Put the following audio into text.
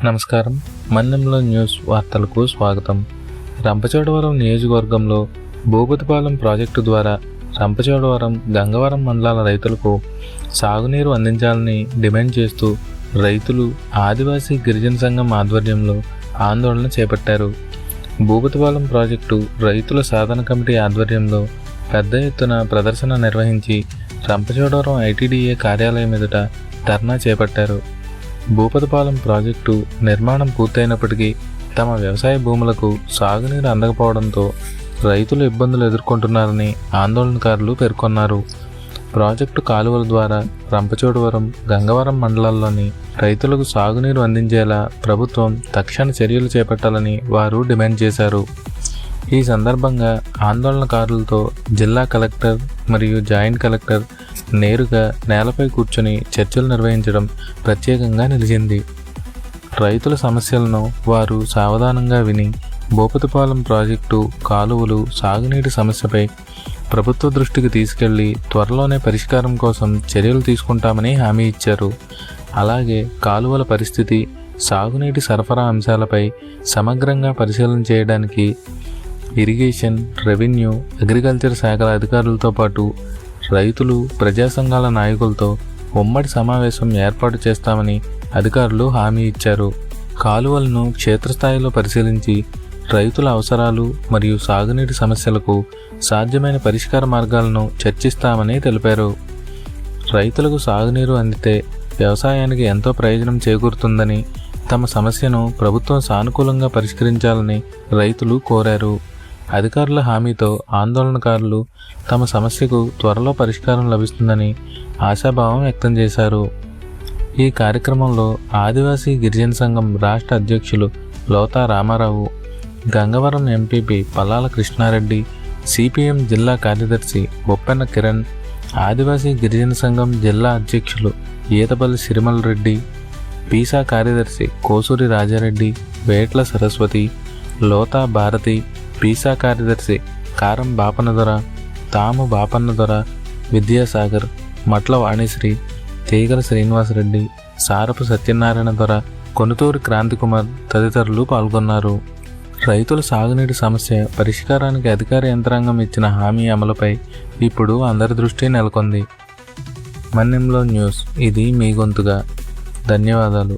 నమస్కారం. మన్నెంలో న్యూస్ వార్తలకు స్వాగతం. రంపచోడవరం నియోజకవర్గంలో భూపతిపాలెం ప్రాజెక్టు ద్వారా రంపచోడవరం, గంగవరం మండలాల రైతులకు సాగునీరు అందించాలని డిమాండ్ చేస్తూ రైతులు ఆదివాసీ గిరిజన సంఘం ఆధ్వర్యంలో ఆందోళన చేపట్టారు. భూపతిపాలెం ప్రాజెక్టు రైతుల సాధన కమిటీ ఆధ్వర్యంలో పెద్ద ఎత్తున ప్రదర్శన నిర్వహించి రంపచోడవరం ఐటీడీఏ కార్యాలయం ఎదుట ధర్నా చేపట్టారు. భూపతిపాలెం ప్రాజెక్టు నిర్మాణం పూర్తయినప్పటికీ తమ వ్యవసాయ భూములకు సాగునీరు అందకపోవడంతో రైతులు ఇబ్బందులు ఎదుర్కొంటున్నారని ఆందోళనకారులు పేర్కొన్నారు. ప్రాజెక్టు కాలువల ద్వారా రంపచోడవరం, గంగవరం మండలాల్లోని రైతులకు సాగునీరు అందించేలా ప్రభుత్వం తక్షణ చర్యలు చేపట్టాలని వారు డిమాండ్ చేశారు. ఈ సందర్భంగా ఆందోళనకారులతో జిల్లా కలెక్టర్ మరియు జాయింట్ కలెక్టర్ నేరుగా నేలపై కూర్చొని చర్చలు నిర్వహించడం ప్రత్యేకంగా నిలిచింది. రైతుల సమస్యలను వారు సావధానంగా విని భూపతిపాలెం ప్రాజెక్టు కాలువలు, సాగునీటి సమస్యపై ప్రభుత్వ దృష్టికి తీసుకెళ్లి త్వరలోనే పరిష్కారం కోసం చర్యలు తీసుకుంటామని హామీ ఇచ్చారు. అలాగే కాలువల పరిస్థితి, సాగునీటి సరఫరా అంశాలపై సమగ్రంగా పరిశీలన చేయడానికి ఇరిగేషన్, రెవెన్యూ, అగ్రికల్చర్ శాఖల అధికారులతో పాటు రైతులు, ప్రజా సంఘాల నాయకులతో ఉమ్మడి సమావేశం ఏర్పాటు చేస్తామని అధికారులు హామీ ఇచ్చారు. కాలువలను క్షేత్రస్థాయిలో పరిశీలించి రైతుల అవసరాలు మరియు సాగునీటి సమస్యలకు సాధ్యమైన పరిష్కార మార్గాలను చర్చిస్తామని తెలిపారు. రైతులకు సాగునీరు అందితే వ్యవసాయానికి ఎంతో ప్రయోజనం చేకూరుతుందని, తమ సమస్యను ప్రభుత్వం సానుకూలంగా పరిష్కరించాలని రైతులు కోరారు. అధికారుల హామీతో ఆందోళనకారులు తమ సమస్యకు త్వరలో పరిష్కారం లభిస్తుందని ఆశాభావం వ్యక్తం చేశారు. ఈ కార్యక్రమంలో ఆదివాసీ గిరిజన సంఘం రాష్ట్ర అధ్యక్షులు లోతా రామారావు, గంగవరం ఎంపీపీ పల్లాల కృష్ణారెడ్డి, సిపిఎం జిల్లా కార్యదర్శి బొప్పెన కిరణ్, ఆదివాసీ గిరిజన సంఘం జిల్లా అధ్యక్షులు ఈతపల్లి సిరిమల్ రెడ్డి, పీసా కార్యదర్శి కోసూరి రాజారెడ్డి, వేట్ల సరస్వతి, లోతా భారతి, పీసా కార్యదర్శి కారం బాపన్నదొర, తాము బాపన్నదొర, విద్యాసాగర్, మట్ల వాణిశ్రీ, తీగల శ్రీనివాసరెడ్డి, సారపు సత్యనారాయణ దొర, కొనుతూరి క్రాంతికుమార్ తదితరులు పాల్గొన్నారు. రైతుల సాగునీటి సమస్య పరిష్కారానికి అధికార యంత్రాంగం ఇచ్చిన హామీ అమలుపై ఇప్పుడు అందరి దృష్టి నెలకొంది. మన్నెంలో న్యూస్, ఇది మీ గొంతుగా. ధన్యవాదాలు.